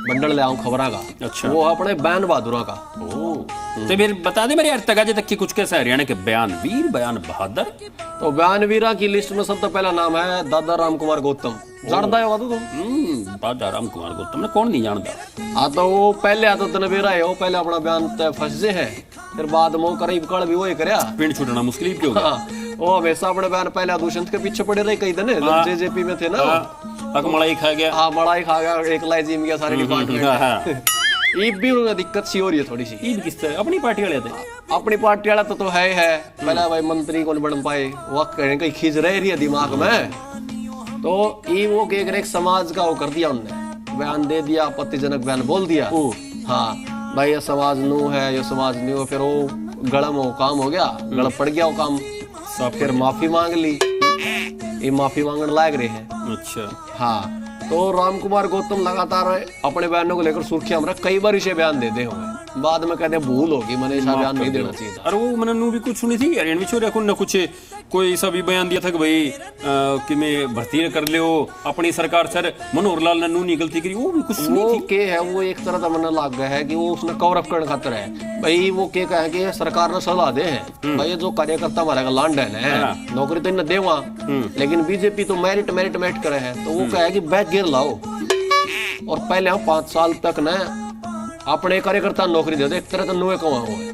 Bundle ले आऊं खबरा का। अच्छा। वो अपने बयान बहादुरा का। तो फिर बता दे मेरे यार तगाजे तक की कुछ कैसा हरियाणा के बयान वीर बयान बहादुर। तो बयान वीरा की लिस्ट में सबसे पहला नाम है दादा राम कुमार गौतम। जानता है तो तुम? दादा राम कुमार गौतम ने कौन नहीं जानता। हाँ तो वो पहले आता तनबेरा है, वो पहले अपना बयान तय फंसे है, फिर बाद में करीब कड़ भी वही करया। पिंड छुटना मुश्किल क्यों होगा। वो हमेशा अपने बयान पहले दुष्यंत के पीछे पड़े रहे कई दिन जब जेजेपी में थे ना। मलाई खा गया। हाँ मलाई खा गया, एक लाई जिम गया सारे डिपार्टमेंट। ईब भी उन्हें दिक्कत सी हो रही है थोड़ी सी। ईब किस तरह? अपनी पार्टी वाले थे। अपनी पार्टी वाला तो है पहला भाई मंत्री कौन बन पाए वो कहीं खींच रही है दिमाग में। तो ये वो एक समाज का वो कर दिया उनने, बयान दे दिया, आपत्तिजनक बयान बोल दिया। हाँ भाई ये समाज नू है, ये समाज नहीं हो, फिर वो गड़म वो काम हो गया, गड़ पड़ गया वो काम। फिर माफी मांग ली, ये माफी मांगने लायक रहे हैं। अच्छा हाँ तो राम कुमार गौतम लगातार अपने बयानों को लेकर सुर्खियां में कई बार इसे बयान देते हुए बाद में कहते हैं भूल होगी, मैंने ऐसा बयान नहीं देना चाहिए था। और वो मैंने भी कुछ सुनी थी हरियाणवी छोरे को कुछ कोई ऐसा भी बयान दिया था कि भाई कि मैं भर्ती कर लियो अपनी सरकार सर मनोहर लाल ने नू नहीं गलती करी। वो भी कुछ सुनी थी के है, वो एक तरह का मन लाग गया है कि वो उसने कवर अप करने खातर है भाई। वो के कहे कि सरकार ने सलाह दे है भाई जो कार्यकर्ता हमारे लांडन है नौकरी तो इन्हें देवा, लेकिन बीजेपी तो मेरिट मेरिट मेरिट करे है। तो वो कहे कि बैक गियर लाओ और पहले हम 5 साल तक न अपने कार्यकर्ता नौकरी दे दे, एक तरह का नोए कमा हुआ है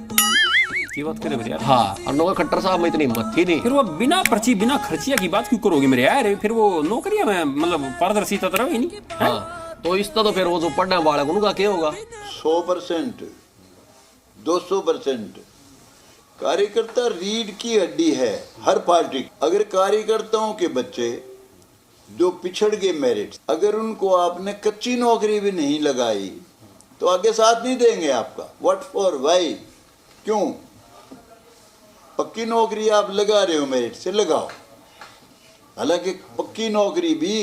की बात करे मेरे यार। हाँ और नोए खट्टर साहब में इतनी हिम्मत थी नहीं। फिर वो बिना पर्ची बिना खर्चिया की बात क्यों करोगे मेरे यार? फिर वो नौकरियां में मतलब पारदर्शिता तरह ही नहीं। हाँ तो इस तो फिर वो जो पढ़ने वाले उनका क्या होगा? 100% 200% कार्यकर्ता रीढ़ की हड्डी है हर पार्टी। अगर कार्यकर्ताओं के बच्चे जो पिछड़ गए मेरिट, अगर उनको आपने कच्ची नौकरी भी नहीं लगाई तो आगे साथ नहीं देंगे आपका। What for why? क्यों? पक्की नौकरी आप लगा रहे हो मेरिट से, लगाओ। हालांकि पक्की नौकरी भी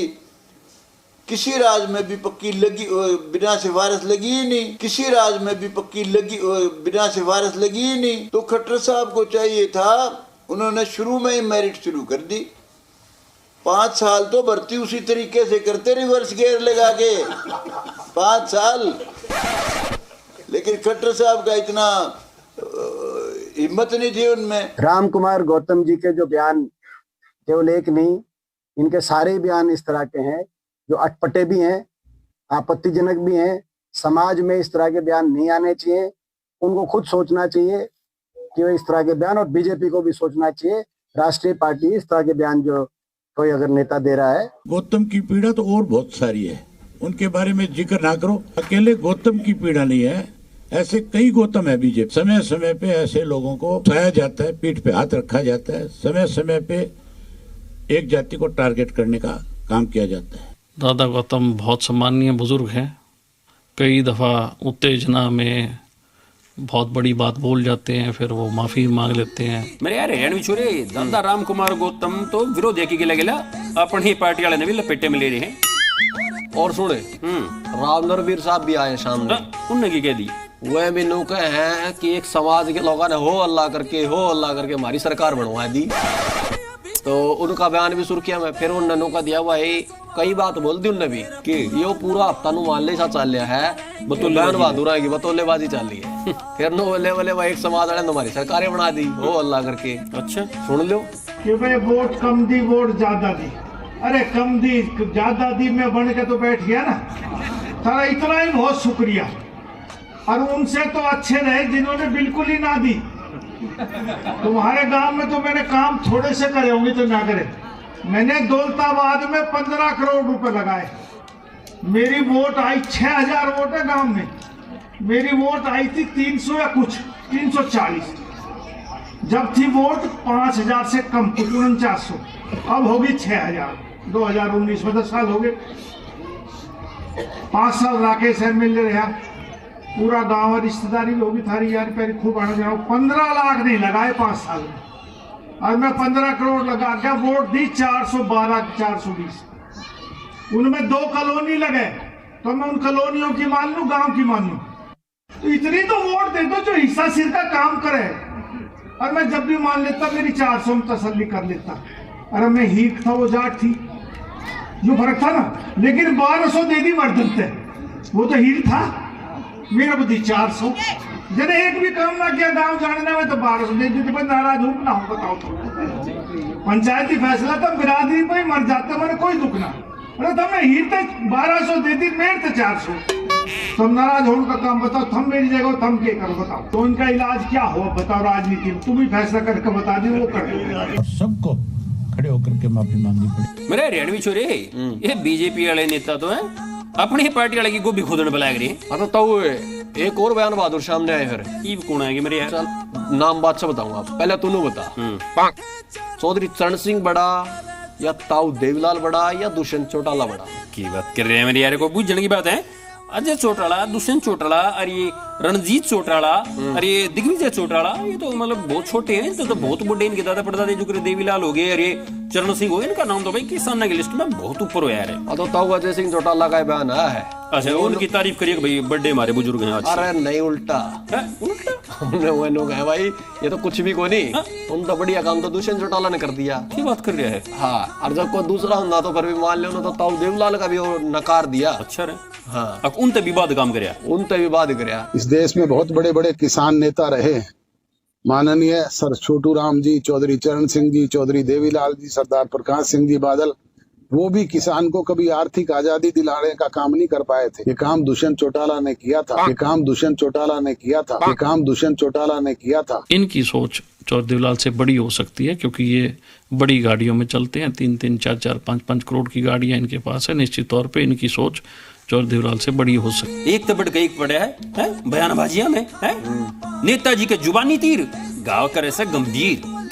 किसी राज्य में भी पक्की लगी बिना सिफारिश लगी ही नहीं, किसी राज्य में भी पक्की लगी बिना सिफारिश लगी ही नहीं। तो खट्टर साहब को चाहिए था, उन्होंने शुरू में ही मेरिट शुरू कर दी। 5 साल तो भर्ती उसी तरीके से करते रिवर्स गियर लगा के 5 साल। लेकिन खट्टर साहब का इतना हिम्मत नहीं थी उनमें। राम कुमार गौतम जी के जो बयान केवल एक नहीं, इनके सारे बयान इस तरह के हैं जो अटपटे भी हैं, आपत्तिजनक भी हैं। समाज में इस तरह के बयान नहीं आने चाहिए, उनको खुद सोचना चाहिए कि वो इस तरह के बयान, और बीजेपी को भी सोचना चाहिए, राष्ट्रीय पार्टी इस तरह के बयान जो कोई अगर नेता दे रहा है। गौतम की पीड़ा तो और बहुत सारी है, उनके बारे में जिक्र ना करो। अकेले गौतम की पीड़ा नहीं है, ऐसे कई गौतम है बीजेपी। समय समय पे ऐसे लोगों को उठाया जाता है, पीठ पे हाथ रखा जाता है, समय समय पे एक जाति को टारगेट करने का काम किया जाता है। दादा गौतम बहुत सम्माननीय बुजुर्ग हैं, कई दफ़ा उत्तेजना में बहुत बड़ी बात बोल जाते हैं, फिर वो माफी मांग लेते हैं। मेरे यार हरियाणवी छोरे दादा राम कुमार गौतम तो विरोध की गिला अपनी पार्टी वाले ने भी लपेटे में ले रहे हैं। और सुने राम नरवीर साहब भी आए सामने, उनने की कह दी वह भी नौके हैं कि एक समाज के लोगों ने हो अल्लाह करके हमारी सरकार बनवा दी। तो उनका बयान भी सुर्खियां में। फिर उन्होंने नौका दिया हुआ है, कई बात बोल दी उनने भी कि ये पूरा हफ्ता नु मान ले सा चल रहा है बयान बहादुरा की बतौलेबाजी चल रही है। फिर नो बोले भाई एक समाज वाले हमारी सरकारें बना दी हो अल्लाह करके। अच्छा सुन लो कि भाई वोट कम दी वोट ज्यादा दी। अरे कम दी ज्यादा दी में बन के तो बैठ गया ना, सारा इतना ही बहुत शुक्रिया। और उनसे तो अच्छे रहे जिन्होंने बिल्कुल ही ना दी। तुम्हारे गांव में तो मैंने काम थोड़े से करे होंगे तो ना करे। मैंने दौलताबाद में 15 करोड़ रुपए लगाए। मेरी वोट आई 6000 वोट है गांव में, मेरी वोट आई थी 300 या कुछ 340। जब थी वोट 5000 से कम कुछ 4900, अब होगी 6000। 2019 में 10 साल हो गए। 5 साल राकेश एमएलए रहा, पूरा गांव रिश्तेदारी भी होगी थारी यार पैरी खूब आना जाओ। 15 लाख नहीं लगाए 5 साल में, और मैं 15 करोड़ लगा के वोट दी 412 420। उनमें 2 कॉलोनी लगे, तो मैं उन कॉलोनियों की मान लूं गांव की मान लूं, तो इतनी तो वोट दे दो जो हिस्सा सिर का काम करे। और मैं जब भी मान लेता मेरी 400 में तसल्ली कर लेता। अरे मैं हीक था वो जाट थी, जो फर्क था ना। लेकिन 1200 दे दी वर्धन थे, वो तो हीर था, मेरा बुद्धि 400। जने एक भी काम ना किया गांव जानने में तो 1200 दे दी। तो नाराज हूं ना हूं बताओ तो। पंचायती फैसला तो बिरादरी पे ही मर जाते, मैंने कोई दुख ना। अरे तुमने हीर तक 1200 दे दी, मेरे तो 400। तुम नाराज होने का काम बताओ, तुम मेरी जगह तुम क्या करो बताओ। तो उनका इलाज क्या हो बताओ, राजनीति में तुम ही फैसला करके बता दी, वो कर दो। सबको खड़े होकर के माफी मांगनी पड़ी। मेरे हरियाणवी छोरे ये बीजेपी वाले नेता तो है अपनी पार्टी वाले की गोभी खोदने पे लग रही है। हाँ तो एक और बयान बहादुर सामने आए फिर। ये कौन आएगी मेरे यार? चल नाम बात से बताऊंगा, पहले तूने बता। चौधरी चरण सिंह बड़ा या ताऊ देवीलाल बड़ा या दुष्यंत चौटाला बड़ा? की बात कर रहे हैं मेरे यार, को बूझने की बात है। अजय चौटाला, दुष्यंत चौटाला और ये रणजीत चौटाला और ये दिग्विजय चौटाला, ये तो मतलब बहुत छोटे हैं। तो बहुत बड़े इनके दादा परदादे जो देवीलाल हो गए और ये चरण सिंह हो गए, इनका नाम तो भाई किसान की लिस्ट में बहुत ऊपर हो यार है। तो ताऊ अजय सिंह चौटाला का बयान आया है। अच्छा, उनकी तारीफ करिए भाई, बड़े हमारे बुजुर्ग हैं आज। अरे नहीं, उल्टा उल्टा हमने वो लोग है भाई, ये तो कुछ भी को नहीं। तुम तो बढ़िया काम तो दुष्यंत चौटाला ने कर दिया। की बात कर रहा है? हाँ, और जब कोई दूसरा होना तो फिर भी मान लो तो ताऊ देवीलाल का भी वो नकार दिया। अच्छा रे। हाँ, अब उन तभी बात काम करया, उन तभी बात करया। इस देश में बहुत बड़े बड़े किसान नेता रहे हैं, माननीय सर छोटू राम जी, चौधरी चरण सिंह जी, चौधरी देवीलाल जी, सरदार प्रकाश सिंह जी बादल। वो भी किसान को कभी आर्थिक आजादी दिलाने का काम नहीं कर पाए थे। ये काम दुष्यंत चौटाला ने किया था। ये काम दुष्यंत चौटाला ने किया था। ये काम दुष्यंत चौटाला ने किया था। इनकी सोच चौधरी देवीलाल से बड़ी हो सकती है, क्योंकि ये बड़ी गाड़ियों में चलते हैं। 3-3, 4-4, 5-5 करोड़ की गाड़ियां इनके पास है। निश्चित तौर पे इनकी सोच चौधरी देवीलाल से बड़ी हो सकती है। एक तो बढ़ एक पड़े है बयानबाजियां में है। नेताजी के जुबानी तीर गाँव करे से गंभीर